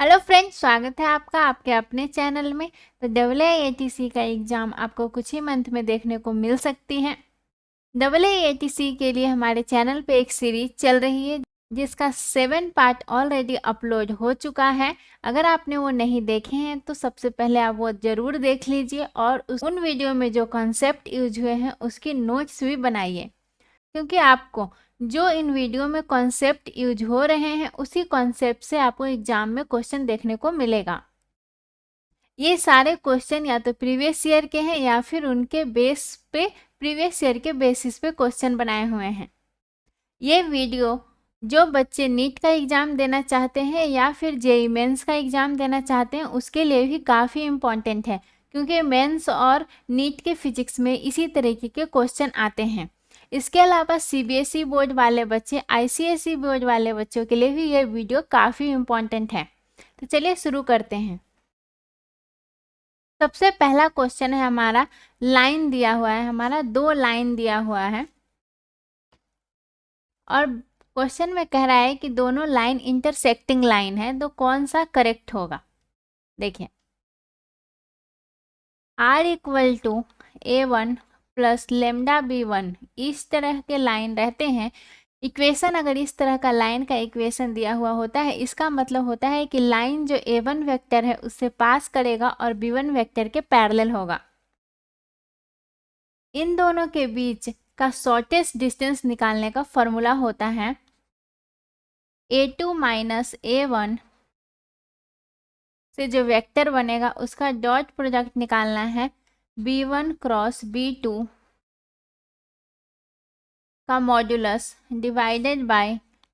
Hello friends, स्वागत है आपका आपके अपने चैनल में। तो AAATC का एग्ज़ाम आपको कुछ ही मंथ में देखने को मिल सकती है। AAATC के लिए हमारे चैनल पे एक सीरीज चल रही है जिसका 7 पार्ट ऑलरेडी अपलोड हो चुका है। अगर आपने वो नहीं देखे हैं तो सबसे पहले आप वो ज़रूर देख लीजिए और उन वीडियो में जो कॉन्सेप्ट यूज हुए हैं उसकी नोट्स भी बनाइए, क्योंकि आपको जो इन वीडियो में कॉन्सेप्ट यूज हो रहे हैं उसी कॉन्सेप्ट से आपको एग्जाम में क्वेश्चन देखने को मिलेगा। ये सारे क्वेश्चन या तो प्रीवियस ईयर के हैं या फिर उनके बेस पे प्रीवियस ईयर के बेसिस पे क्वेश्चन बनाए हुए हैं। ये वीडियो जो बच्चे नीट का एग्ज़ाम देना चाहते हैं या फिर जेईई मेंस का एग्ज़ाम देना चाहते हैं उसके लिए भी काफ़ी इम्पॉर्टेंट है, क्योंकि मेंस और नीट के फिजिक्स में इसी तरीके के क्वेश्चन आते हैं। इसके अलावा सीबीएसई बोर्ड वाले बच्चे, आईसीएसई बोर्ड वाले बच्चों के लिए भी ये वीडियो काफ़ी इम्पॉर्टेंट है। तो चलिए शुरू करते हैं। सबसे पहला क्वेश्चन है हमारा, लाइन दिया हुआ है, हमारा 2 लाइन दिया हुआ है और क्वेश्चन में कह रहा है कि दोनों लाइन इंटरसेक्टिंग लाइन है, तो कौन सा करेक्ट होगा। देखिए, R equal to A1 plus lambda B1 इस तरह के लाइन रहते हैं। इक्वेशन अगर इस तरह का लाइन का इक्वेशन दिया हुआ होता है, इसका मतलब होता है कि लाइन जो A1 वेक्टर है उससे पास करेगा और B1 वेक्टर के पैरेलल होगा। इन दोनों के बीच का शॉर्टेस्ट डिस्टेंस निकालने का फॉर्मूला होता है A2 माइनस A1 से जो वेक्टर बनेगा उसका डॉट प्रोडक्ट निकालना है B1 क्रॉस B2 का modulus divided by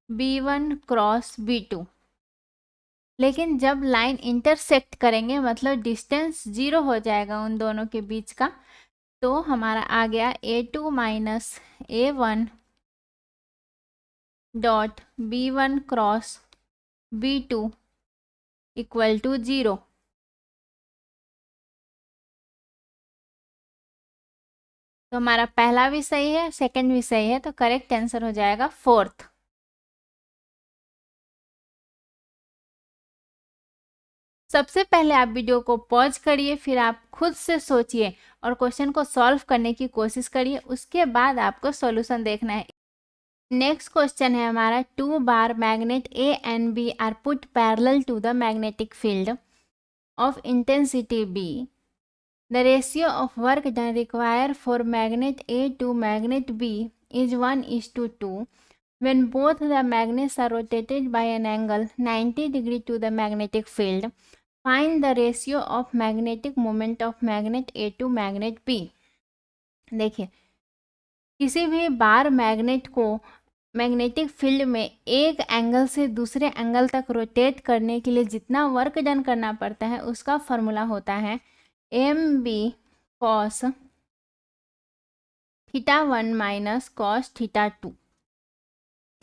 B1 cross B2। लेकिन जब लाइन इंटरसेक्ट करेंगे मतलब डिस्टेंस 0 हो जाएगा उन दोनों के बीच का, तो हमारा आ गया A2 minus A1 dot B1 cross B2 equal to 0। तो हमारा पहला भी सही है, सेकंड भी सही है, तो करेक्ट आंसर हो जाएगा 4th। सबसे पहले आप वीडियो को पॉज करिए, फिर आप खुद से सोचिए और क्वेश्चन को सॉल्व करने की कोशिश करिए, उसके बाद आपको सॉल्यूशन देखना है। नेक्स्ट क्वेश्चन है हमारा, 2 bar magnet A and B are put parallel to the magnetic field of intensity B। The ratio of work done required for magnet A to magnet B is 1:2 when both the magnets are rotated by an angle 90 degree to the magnetic field. Find the ratio of magnetic moment of magnet A to magnet B. देखिए, किसी भी bar magnet को magnetic field में एक angle से दूसरे angle तक rotate करने के लिए जितना वर्क डन करना पड़ता है उसका फॉर्मूला होता है MB cos θ1 माइनस cos θ2।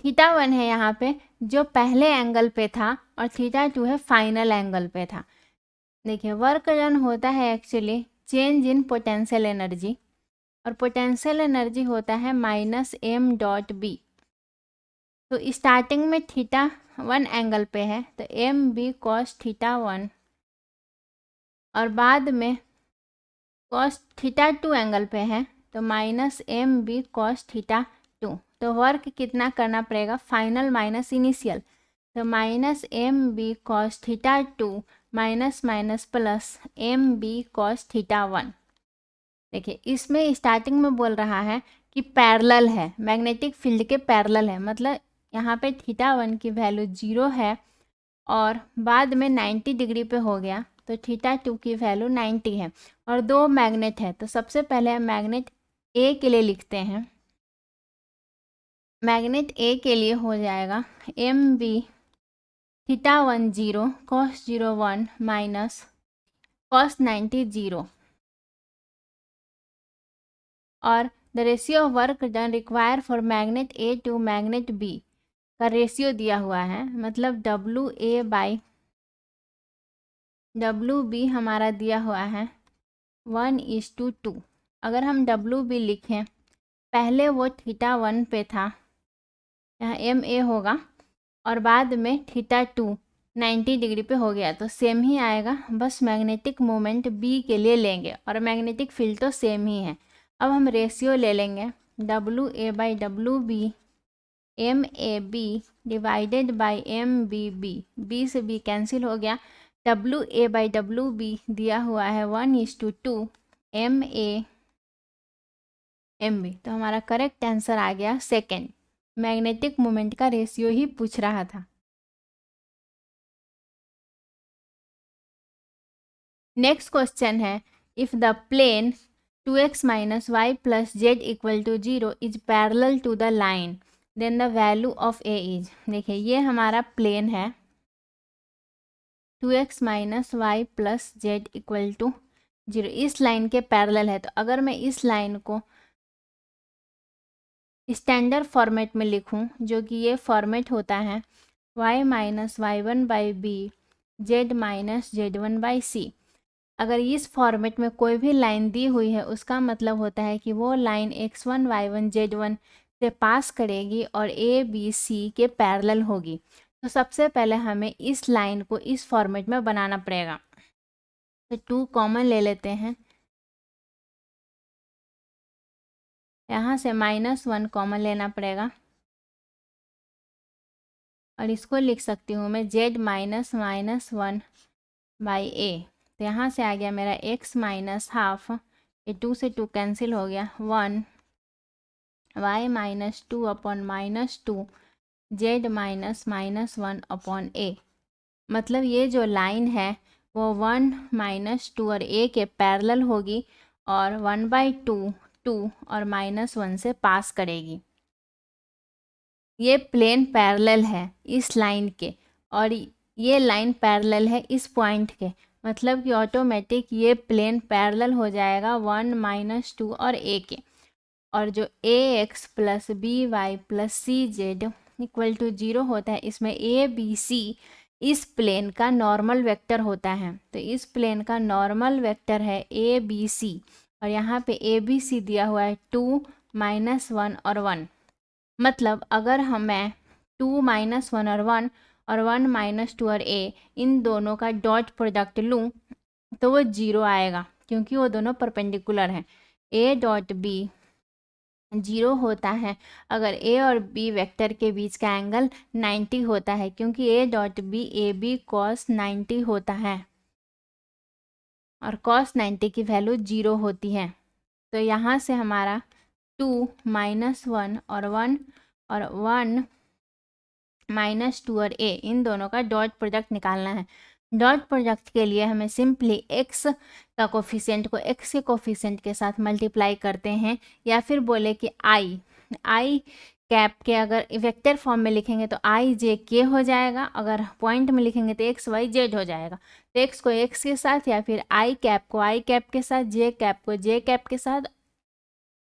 θ1 है यहाँ पे जो पहले एंगल पे था और θ2 है फाइनल एंगल पे था। देखिए, वर्क डन होता है actually change in potential energy, और पोटेंशियल एनर्जी होता है माइनस m डॉट बी। तो स्टार्टिंग में θ1 एंगल पे है तो MB cos θ1 और बाद में cos θ2 एंगल पे है तो माइनस MB cos θ2। तो वर्क कितना करना पड़ेगा, फाइनल माइनस इनिशियल, तो minus MB cos θ2 minus minus plus MB cos θ1। देखिए, इसमें स्टार्टिंग में बोल रहा है कि पैरेलल है, मैग्नेटिक फील्ड के पैरेलल है, मतलब यहाँ पे θ1 की वैल्यू 0 है और बाद में 90 डिग्री पे हो गया तो θ2 की वैल्यू 90 है और 2 मैग्नेट है। तो सबसे पहले हम मैग्नेट ए के लिए लिखते हैं। मैग्नेट ए के लिए हो जाएगा MB θ1 0 cos 0 1 माइनस cos 90 0 और the ratio of work done require for magnet A to magnet B का रेशियो दिया हुआ है, मतलब WA बाई WB हमारा दिया हुआ है 1:2। अगर हम WB लिखें, पहले वो θ1 पे था, यहाँ MA होगा और बाद में θ2 90 डिग्री पे हो गया तो सेम ही आएगा, बस मैग्नेटिक मोमेंट बी के लिए लेंगे और मैग्नेटिक फील्ड तो सेम ही है। अब हम रेशियो ले लेंगे WA/WB MAB divided by MBB, B से बी कैंसिल हो गया। WA/WB दिया हुआ है 1:2 MA MB, तो हमारा करेक्ट आंसर आ गया सेकेंड। मैग्नेटिक मोमेंट का रेशियो ही पूछ रहा था। नेक्स्ट क्वेश्चन है, if the plane 2x - y + z = 0 is parallel to the line then the value of a is. देखिए ये हमारा प्लेन है 2x - y + z = 0, इस लाइन के पैरेलल है। तो अगर मैं इस लाइन को स्टैंडर्ड फॉर्मेट में लिखूं, जो कि ये फॉर्मेट होता है y - y1/b z - z1/c, अगर इस फॉर्मेट में कोई भी लाइन दी हुई है उसका मतलब होता है कि वो लाइन x1 y1 z1 से पास करेगी और a b c के पैरेलल होगी। तो सबसे पहले हमें इस लाइन को इस फॉर्मेट में बनाना पड़ेगा। तो 2 कॉमन ले लेते हैं, यहाँ से -1 कॉमन लेना पड़ेगा और इसको लिख सकती हूँ मैं z - -1/a। तो यहाँ से आ गया मेरा x - हाफ, ये 2 से 2 कैंसिल हो गया, 1 y - 2/-2 z -1/a। मतलब ये जो लाइन है वो 1 - 2 और a के पैरेलल होगी और 1/2 2 और -1 से पास करेगी। ये प्लेन पैरेलल है इस लाइन के और ये लाइन पैरेलल है इस पॉइंट के, मतलब कि ऑटोमेटिक ये प्लेन पैरेलल हो जाएगा 1 - 2 और a के। और जो ax + by + cz = 0 होता है, इसमें a b c इस प्लेन का नॉर्मल वेक्टर होता है। तो इस प्लेन का नॉर्मल वेक्टर है a b c और यहाँ पे a b c दिया हुआ है 2 -1 और 1। मतलब अगर मैं 2 - 1 और 1 और 1 - 2 और a इन दोनों का डॉट प्रोडक्ट लूँ तो वो 0 आएगा, क्योंकि वो दोनों परपेंडिकुलर हैं। a.b 0 होता है अगर a और b वेक्टर के बीच का एंगल 90 होता है, क्योंकि a.b AB cos 90 होता है और cos 90 की वैल्यू 0 होती है। तो यहाँ से हमारा 2 - 1 और 1 और 1 - 2 और a इन दोनों का डॉट प्रोडक्ट निकालना है। डॉट प्रोडक्ट के लिए हमें सिंपली x का कोफिशिएंट को x के कोफिशिएंट के साथ मल्टीप्लाई करते हैं, या फिर बोले कि i कैप के अगर वेक्टर फॉर्म में लिखेंगे तो i j k हो जाएगा, अगर पॉइंट में लिखेंगे तो x y z हो जाएगा। तो x को x के साथ या फिर i कैप को i कैप के साथ, j कैप को j कैप के साथ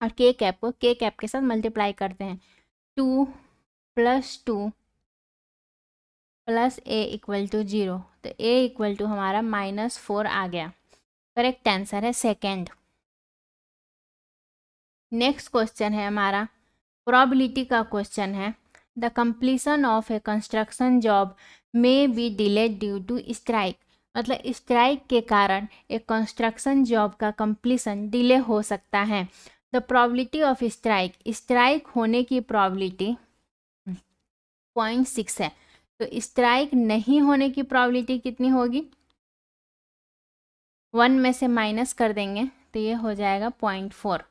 और k कैप को k कैप के साथ मल्टीप्लाई करते हैं। 2 + 2 + a = 0, तो a = हमारा -4 आ गया। करेक्ट आंसर है सेकेंड। नेक्स्ट क्वेश्चन है हमारा प्रोबेबिलिटी का क्वेश्चन है, the completion of a construction job may be delayed due to strike. मतलब स्ट्राइक के कारण एक कंस्ट्रक्शन जॉब का कंप्लीशन डिले हो सकता है। द प्रोबेबिलिटी ऑफ स्ट्राइक होने की प्रोबेबिलिटी 0.6 है। तो स्ट्राइक नहीं होने की प्रोबेबिलिटी कितनी होगी, 1 में से माइनस कर देंगे तो ये हो जाएगा 0.4।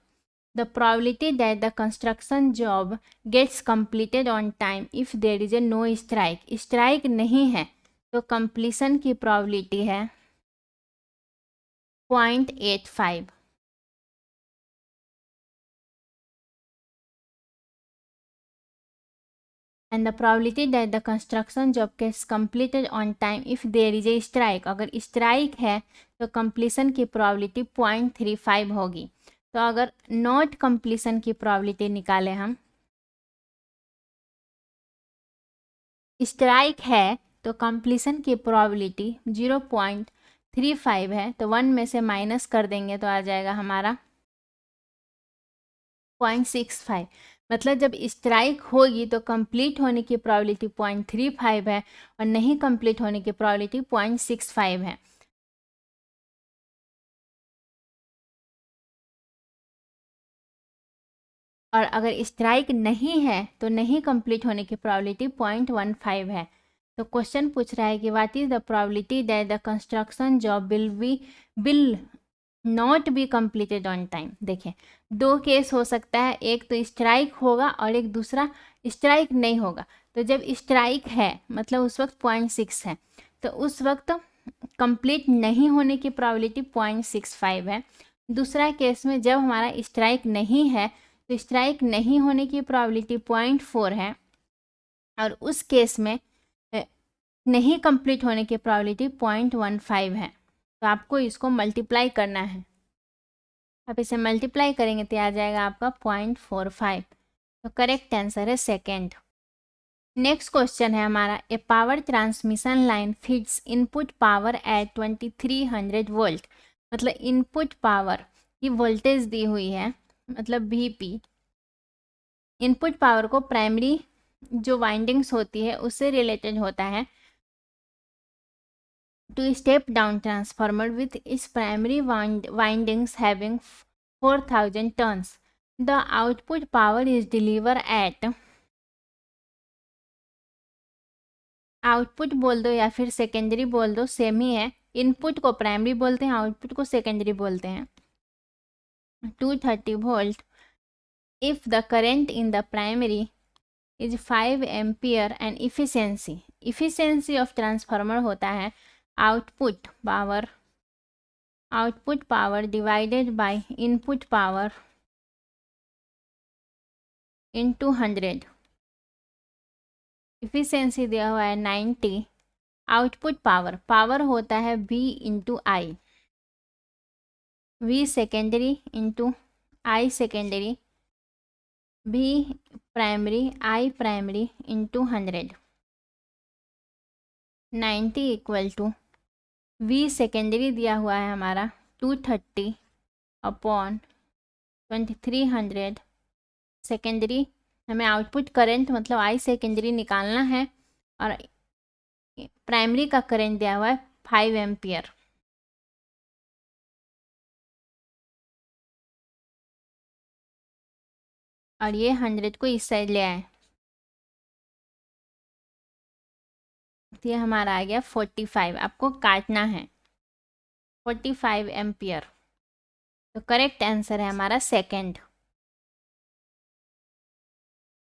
The probability that the construction job gets completed on time if there is a no strike. Strike नहीं है तो कंप्लीशन की प्रोबेबिलिटी है 0.85। and the probability that the construction job gets completed on time if there is a strike। अगर strike है तो completion की probability 0.35 होगी। तो अगर नॉट कंप्लीशन की प्रोबेबिलिटी निकालें हम, स्ट्राइक है तो कंप्लीशन की प्रोबेबिलिटी 0.35 है, तो 1 में से माइनस कर देंगे तो आ जाएगा हमारा 0.65। मतलब जब स्ट्राइक होगी तो कंप्लीट होने की प्रोबेबिलिटी 0.35 है और नहीं कंप्लीट होने की प्रोबेबिलिटी 0.65 है। और अगर स्ट्राइक नहीं है तो नहीं कंप्लीट होने की प्रोबेबिलिटी 0.15 है। तो क्वेश्चन पूछ रहा है कि what is the probability that the construction job will not be completed on time. देखिए, दो केस हो सकता है, एक तो स्ट्राइक होगा और एक दूसरा स्ट्राइक नहीं होगा। तो जब स्ट्राइक है मतलब उस वक्त 0.6 है, तो उस वक्त कंप्लीट नहीं होने की प्रोबेबिलिटी 0.65 है। दूसरा केस में जब हमारा स्ट्राइक नहीं है तो स्ट्राइक नहीं होने की प्रोबेबिलिटी 0.4 है, और उस केस में नहीं कंप्लीट होने की प्रोबेबिलिटी 0.15 है। तो आपको इसको मल्टीप्लाई करना है। आप इसे मल्टीप्लाई करेंगे तो आ जाएगा आपका 0.45। तो करेक्ट आंसर है सेकेंड। नेक्स्ट क्वेश्चन है हमारा, a power transmission line feeds input power at 2300 volt. मतलब इनपुट पावर की वोल्टेज दी हुई है, मतलब वीपी। इनपुट पावर को प्राइमरी जो वाइंडिंग्स होती है उससे रिलेटेड होता है। To step down transformer with its primary windings having 4000 turns, the output power is deliver at, output बोल दो या फिर सेकेंडरी बोल दो, सेम ही है। इनपुट को प्राइमरी बोलते हैं, आउटपुट को सेकेंडरी बोलते हैं। 230 volt if the current in the primary is 5 ampere and efficiency of transformer होता है output power divided by input power into 100। Efficiency दिया हुआ है 90। आउटपुट पावर होता है V into I, V secondary into I secondary, V primary I primary into 100। 90 equal to V secondary दिया हुआ है हमारा 230 अपॉन 2300 सेकेंडरी। हमें आउटपुट करंट मतलब आई सेकेंडरी निकालना है और प्राइमरी का करंट दिया हुआ है 5 एम्पियर। और ये 100 को इस साइड ले आए तो ये हमारा आ गया 45। आपको काटना है 45 एम्पियर। तो करेक्ट आंसर है हमारा सेकेंड।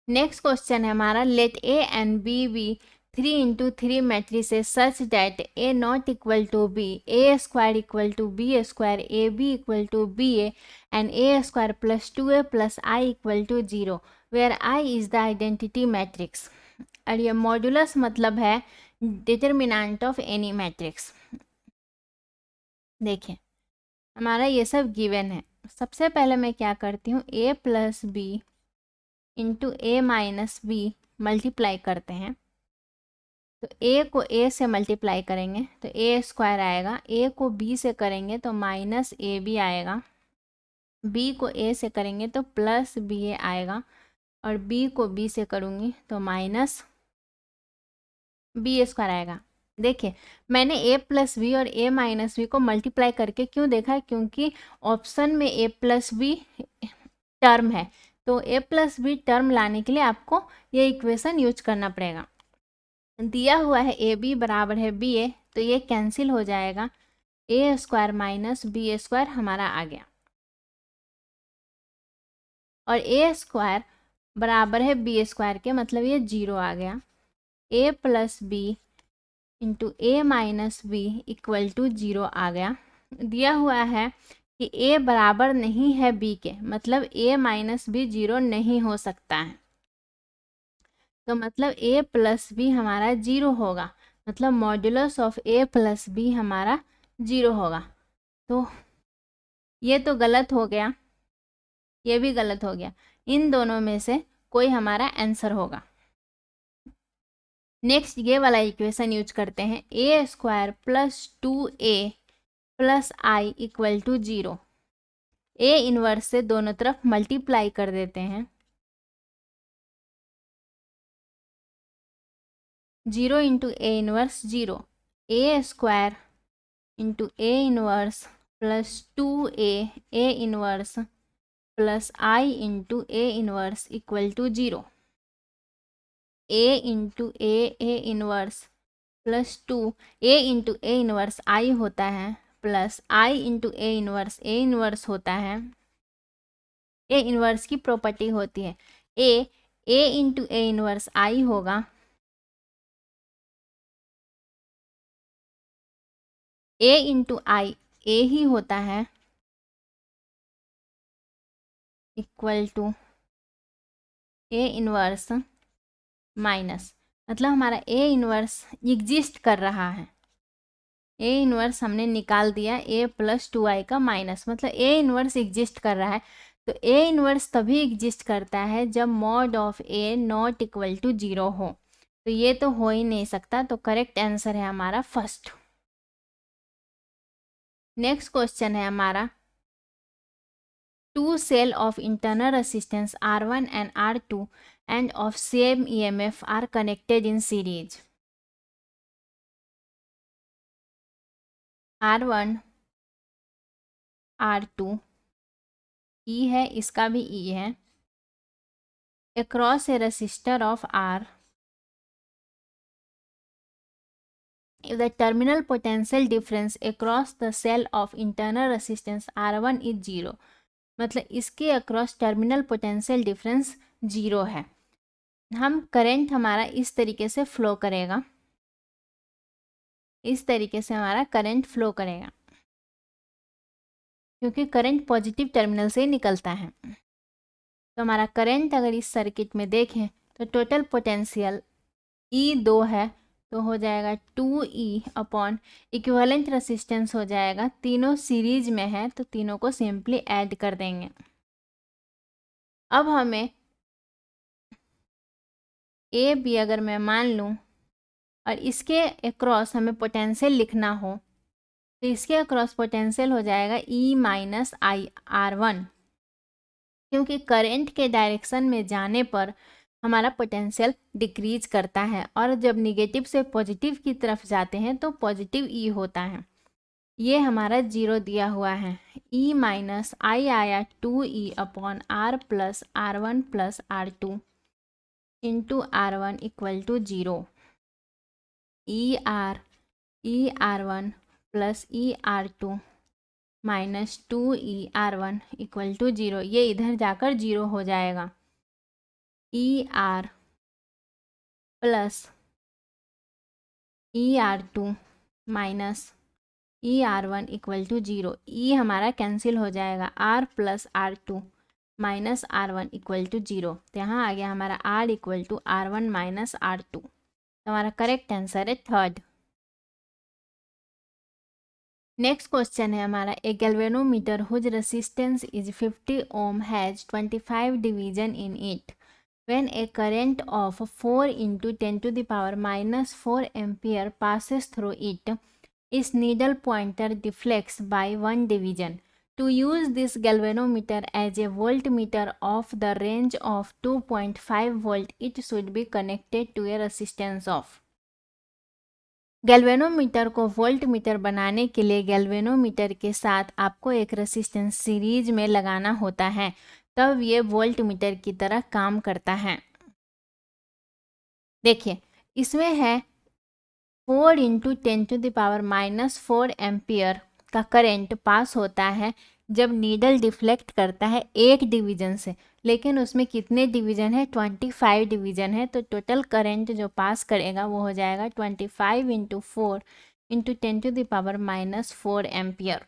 नेक्स्ट क्वेश्चन है हमारा, let A and B be 3 × 3 matrices such that A not equal to B, A square equal to B square, A B equal to B A and A square plus 2a plus I equal to 0 where I is the identity matrix. और ये modulus मतलब है determinant of any matrix. देखिए, हमारा ये सब given है। सबसे पहले मैं क्या करती हूँ, a plus B into A minus B multiply करते हैं। तो a को a से मल्टीप्लाई करेंगे तो a स्क्वायर आएगा, a को b से करेंगे तो माइनस ए बी आएगा, b को a से करेंगे तो प्लस बी ए आएगा, और b को b से करूँगी तो माइनस बी स्क्वायर आएगा। देखिए, मैंने a प्लस बी और a माइनस बी को मल्टीप्लाई करके क्यों देखा है, क्योंकि ऑप्शन में a प्लस बी टर्म है। तो a प्लस बी टर्म लाने के लिए आपको ये इक्वेशन यूज करना पड़ेगा। दिया हुआ है ए बी बराबर है बी ए, तो ये कैंसिल हो जाएगा, ए स्क्वायर माइनस बी स्क्वायर हमारा आ गया, और ए स्क्वायर बराबर है बी स्क्वायर के, मतलब ये 0 आ गया। A plus B into A minus B equal to 0 आ गया। दिया हुआ है कि a बराबर नहीं है b के, मतलब a माइनस बी 0 नहीं हो सकता है। तो मतलब a प्लस बी हमारा 0 होगा, मतलब modulus of a plus B हमारा 0 होगा। तो ये तो गलत हो गया, ये भी गलत हो गया। इन दोनों में से कोई हमारा आंसर होगा। नेक्स्ट ये वाला इक्वेशन यूज करते हैं, a square plus 2a plus I equal to 0। A inverse से दोनों तरफ मल्टीप्लाई कर देते हैं 0 into A inverse 0, A square into A inverse plus 2a inverse plus I into A inverse equal to 0। A into A inverse plus 2 A into A inverse I होता है plus I into A inverse होता है। A inverse की property होती है ए into A inverse आई होगा ए into आई ए ही होता है equal to A inverse minus, मतलब हमारा ए इनवर्स एग्जिस्ट कर रहा है। ए इनवर्स हमने निकाल दिया ए प्लस 2i का माइनस, मतलब ए इनवर्स एग्जिस्ट कर रहा है। तो ए इनवर्स तभी एग्जिस्ट करता है जब mod of A not equal to 0 हो। तो ये तो हो ही नहीं सकता, तो करेक्ट आंसर है हमारा फर्स्ट। नेक्स्ट क्वेश्चन है हमारा, two cell of internal resistance R1 and R2 and of same EMF are connected in series. R1 R2 E है, इसका भी E है, across a resistor of R. If the terminal potential difference across the cell of internal resistance R1 is 0, मतलब इसके across terminal potential difference 0 है। हम current हमारा इस तरीके से फ्लो करेगा, इस तरीके से हमारा करंट फ्लो करेगा, क्योंकि करंट पॉजिटिव टर्मिनल से निकलता है। तो हमारा करंट अगर इस सर्किट में देखें तो टोटल पोटेंशियल E2 है, तो हो जाएगा 2E अपॉन इक्विवेलेंट रेसिस्टेंस हो जाएगा, तीनों सीरीज में है तो तीनों को सिंपली ऐड कर देंगे। अब हमें ए बी अगर मैं मान लूँ और इसके अक्रॉस हमें पोटेंशियल लिखना हो तो इसके अक्रॉस पोटेंशियल हो जाएगा E माइनस आई R1, क्योंकि करंट के डायरेक्शन में जाने पर हमारा पोटेंशियल डिक्रीज करता है और जब निगेटिव से पॉजिटिव की तरफ जाते हैं तो पॉजिटिव E होता है। ये हमारा 0 दिया हुआ है, E माइनस आई आया 2E upon R plus R1 plus R2 into R1 equal to 0। E R1 plus ER2 minus 2ER1 equal to 0, ये इधर जाकर 0 हो जाएगा। ER plus ER2 minus ER1 equal to 0, E हमारा कैंसिल हो जाएगा, R plus R2 minus R1 equal to 0। तो यहाँ आ गया हमारा R equal to R1 minus R2। तो हमारा करेक्ट आंसर है थर्ड। नेक्स्ट क्वेश्चन है हमारा, a galvanometer whose resistance is 50 ohm has 25 division in it when a current of 4 into 10 to the power minus 4 ampere passes through it, its needle pointer deflects by 1 division. To use this galvanometer as a voltmeter of the range of 2.5 volt, it should be connected to a resistance of. Galvanometer को voltmeter बनाने के लिए galvanometer के साथ आपको एक resistance series में लगाना होता है, तब ये वोल्टमीटर की तरह काम करता है। देखिए इसमें है 4 into 10 to the power minus 4 ampere का करंट पास होता है जब नीडल डिफ्लेक्ट करता है एक डिवीजन से, लेकिन उसमें कितने डिवीजन है, 25 डिवीजन है। तो टोटल करंट जो पास करेगा वो हो जाएगा 25 into 4 into 10 to the power minus 4 ampere.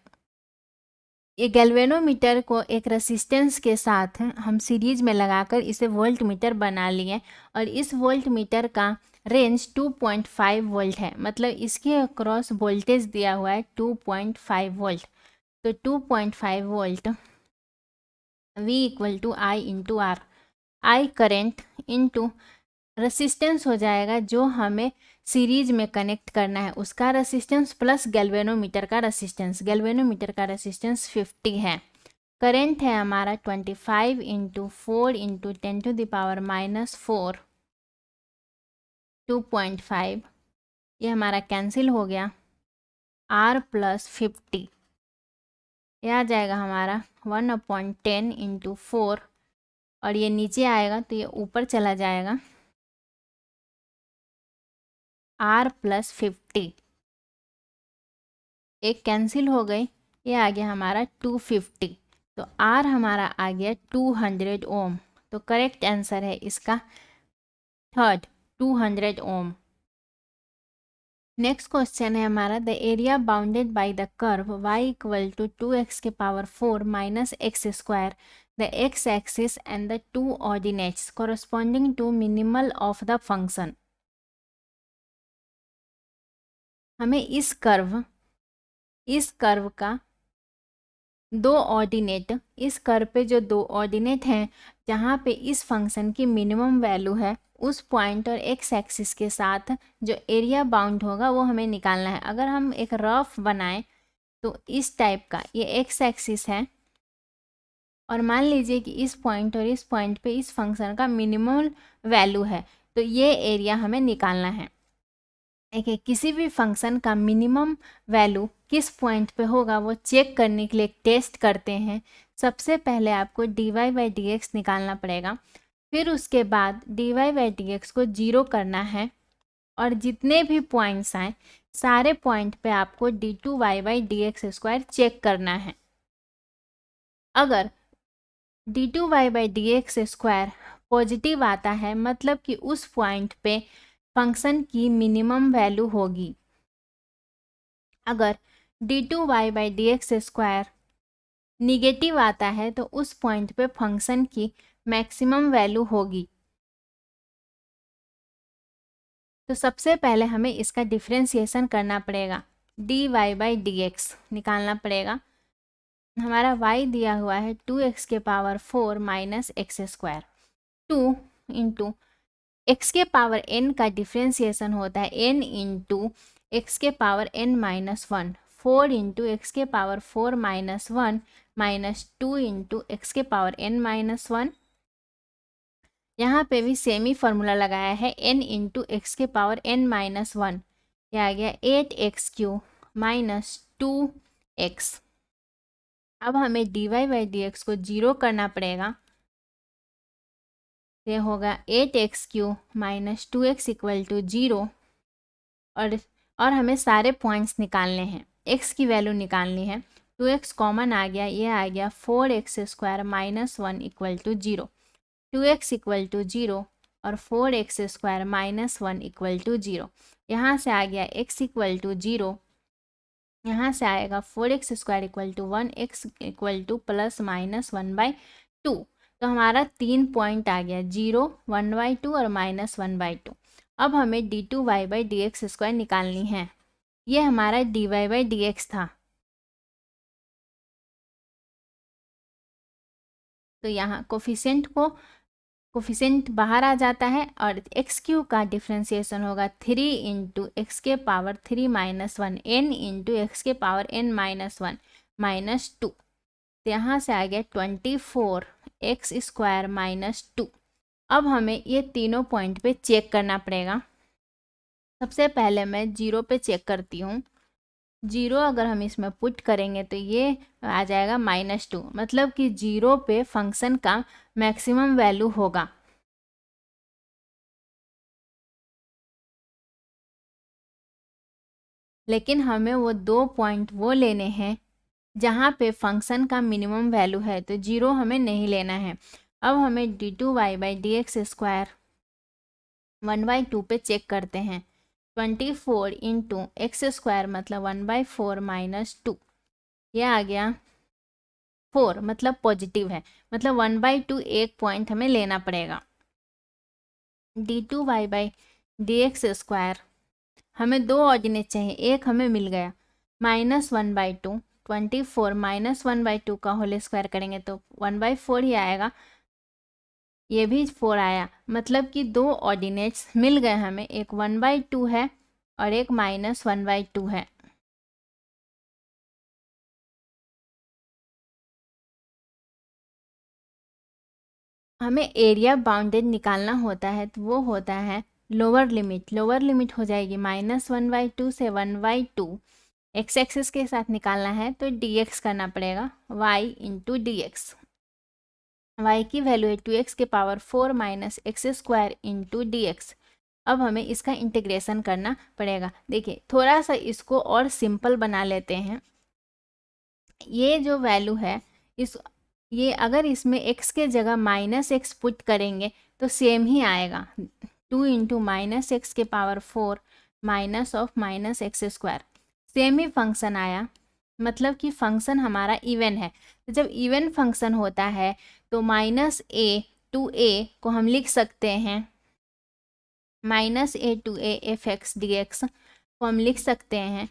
ये गैल्वेनोमीटर को एक रेसिस्टेंस के साथ हम सीरीज में लगाकर इसे वोल्टमीटर बना लिए, और इस वोल्टमीटर का रेंज 2.5 वोल्ट है, मतलब इसके अक्रॉस वोल्टेज दिया हुआ है 2.5 वोल्ट। तो 2.5 volt V equal to I into R, I current into resistance हो जाएगा जो हमें सीरीज में कनेक्ट करना है उसका रेसिस्टेंस प्लस गैल्वेनोमीटर का रेसिस्टेंस। गैल्वेनोमीटर का रेसिस्टेंस 50 है, करंट है हमारा 25 into 4 into 10 to the power minus 4 2.5, ये हमारा कैंसिल हो गया। r + 50, ये आ जाएगा हमारा 1/10 × 4, और ये नीचे आएगा तो ये ऊपर चला जाएगा। r + 50 एक कैंसिल हो गई, ये आ गया हमारा 250, तो R हमारा आ गया 200 ओम। तो करेक्ट आंसर है इसका थर्ड, 200 ओम। नेक्स्ट क्वेश्चन है हमारा, the area bounded by the curve y = 2x⁴ - x², the x axis and the two ordinates corresponding to minimal of the function। हमें इस कर्व का दो ऑर्डिनेट, इस कर्व पे जो दो ऑर्डिनेट हैं जहाँ पे इस फंक्शन की मिनिमम वैल्यू है, उस पॉइंट और एक्स एक्सिस के साथ जो एरिया बाउंड होगा वो हमें निकालना है। अगर हम एक रफ बनाएं तो इस टाइप का ये एक्स एक्सिस है, और मान लीजिए कि इस पॉइंट और इस पॉइंट पे इस फंक्शन का मिनिमम वैल्यू है, तो ये एरिया हमें निकालना है। देखिए, किसी भी फंक्शन का मिनिमम वैल्यू किस पॉइंट पे होगा वो चेक करने के लिए एक टेस्ट करते हैं। सबसे पहले आपको dy/dx निकालना पड़ेगा, फिर उसके बाद dy/dx को 0 करना है, और जितने भी पॉइंट्स आए सारे पॉइंट पे आपको d2y/dx² चेक करना है। अगर d2y/dx² पॉजिटिव आता है, मतलब कि उस पॉइंट पे फंक्शन की मिनिमम वैल्यू होगी। अगर d2y/dx² निगेटिव आता है तो उस पॉइंट पे फंक्शन की मैक्सिमम वैल्यू होगी। तो सबसे पहले हमें इसका डिफरेंशिएशन करना पड़ेगा, dy/dx निकालना पड़ेगा। हमारा y दिया हुआ है 2x⁴ - x²। 2 × x⁴n का डिफरेंशिएशन होता है n × x⁴n - 1, 4 × x⁴ - 1 - 2 × x⁴n - 1। यहाँ पे भी सेम ही फॉर्मूला लगाया है, n × x⁴n - 1, यह आ गया 8x³ - 2x। अब हमें dy/dx को 0 करना पड़ेगा, ये होगा 8x³ - 2x = 0, और हमें सारे पॉइंट्स निकालने हैं, x की वैल्यू निकालनी है। 2x कॉमन आ गया, ये आ गया 4x² - 1 = 0, 2x = 0 और 4x² - 1 = 0। यहाँ से आ गया x = 0, यहाँ से आएगा 4x² = 1, x = ±1/2। तो हमारा 3 पॉइंट आ गया, 0, 1/2 और -1/2। अब हमें d2y/dx² निकालनी है। ये हमारा dy/dx था। तो यहाँ कोफिशिएंट बाहर आ जाता है, और x³ का डिफरेंशिएशन होगा 3 × x⁴ (3 - 1), n × x⁴n - 1 - 2। तो यहाँ से आ गया 24x² - 2। अब हमें ये तीनों पॉइंट पे चेक करना पड़ेगा। सबसे पहले मैं 0 पे चेक करती हूँ। 0 अगर हम इसमें पुट करेंगे तो ये आ जाएगा -2, मतलब कि 0 पे फंक्शन का मैक्सिमम वैल्यू होगा। लेकिन हमें वो 2 पॉइंट वो लेने हैं जहाँ पे फंक्शन का मिनिमम वैल्यू है, तो 0 हमें नहीं लेना है। अब हमें d2y/dx² 1/2 पे चेक करते हैं। 24 × x² मतलब 1/4 - 2, यह आ गया 4, मतलब पॉजिटिव है, मतलब 1/2 एक पॉइंट हमें लेना पड़ेगा। d2y/dx² हमें दो ऑर्डिनेट चाहिए, एक हमें मिल गया, -1/2। 24 -1/2 का होल स्क्वायर करेंगे तो 1/4 ही आएगा, ये भी 4 आया, मतलब कि दो ऑर्डिनेट्स मिल गए हमें, एक 1/2 है और एक -1/2 है। हमें एरिया बाउंडेड निकालना होता है, तो वो होता है लोअर लिमिट हो जाएगी -1/2 से 1/2। एक्स एक्सिस के साथ निकालना है तो dx करना पड़ेगा, y into d x. Y की वैल्यू है 2x⁴ minus x square into d x. अब हमें इसका इंटीग्रेशन करना पड़ेगा। देखिए थोड़ा सा इसको और सिंपल बना लेते हैं। ये जो वैल्यू है ये अगर इसमें x के जगह -x पुट करेंगे तो सेम ही आएगा, 2 into -x⁴ minus of -x²। Same he function आया, मतलब कि फंक्शन हमारा इवन है। तो जब इवन फंक्शन होता है तो -a to a को हम लिख सकते हैं, -a to a f(x) dx को हम लिख सकते हैं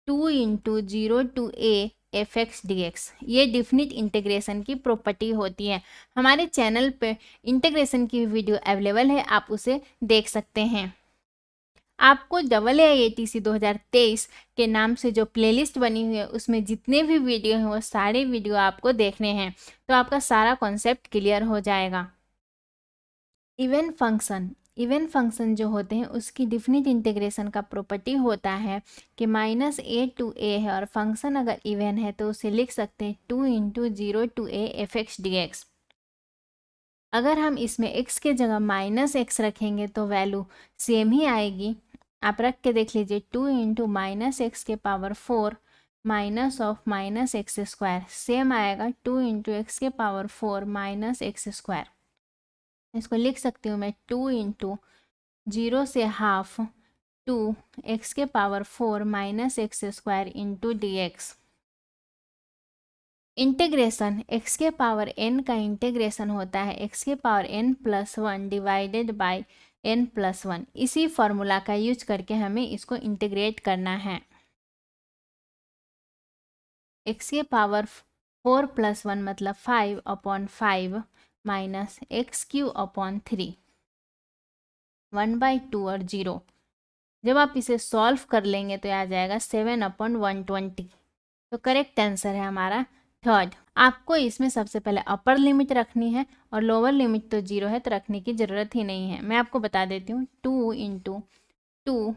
2 into 0 to a f(x) dx। ये डिफिनिट इंटीग्रेशन की प्रॉपर्टी होती है। हमारे चैनल पे इंटीग्रेशन की वीडियो अवेलेबल है, आप उसे देख सकते हैं। आपको AATC 2023 के नाम से जो प्लेलिस्ट बनी हुई है उसमें जितने भी वीडियो हैं वो सारे वीडियो आपको देखने हैं, तो आपका सारा कॉन्सेप्ट क्लियर हो जाएगा। इवन फंक्शन जो होते हैं उसकी डिफिनिट इंटीग्रेशन का प्रॉपर्टी होता है कि -a to a है और फंक्शन अगर इवन है तो उसे लिख सकते हैं 2 into 0 to a f(x) dx। अगर हम इसमें x के जगह -x रखेंगे तो वैल्यू सेम ही आएगी। आप रख के देख लीजिए, 2 into -x⁴ minus of -x², same आएगा 2 इंटू x⁴ माइनस x²। इसको लिख सकती हूँ मैं 2 इंटू 0 से half 2 x⁴ minus x² into dx। Integration x⁴n का इंटीग्रेशन होता है x⁴n+1 डिवाइडेड बाय n+1। इसी फॉर्मूला का यूज करके हमें इसको इंटीग्रेट करना है। x⁴ मतलब 5/5 माइनस x³ 1/2 और 0। जब आप इसे सॉल्व कर लेंगे तो आ जाएगा 7/120। तो करेक्ट आंसर है हमारा थर्ड। आपको इसमें सबसे पहले अपर लिमिट रखनी है और लोअर लिमिट तो 0 है तो रखने की ज़रूरत ही नहीं है। मैं आपको बता देती हूँ, 2 into 2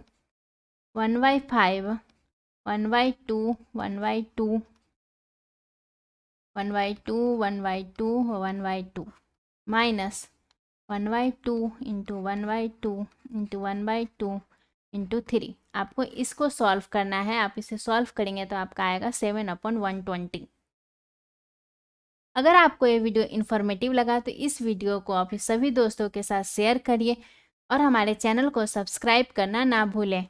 1/5 1/2 1/2 1/2 1/2 1/2 minus 1/2 into 1/2 into 1/2 into 3। आपको इसको सॉल्व करना है। आप इसे सॉल्व करेंगे तो आपका आएगा 7/120। अगर आपको ये वीडियो इन्फॉर्मेटिव लगा तो इस वीडियो को आप सभी दोस्तों के साथ शेयर करिए और हमारे चैनल को सब्सक्राइब करना ना भूलें।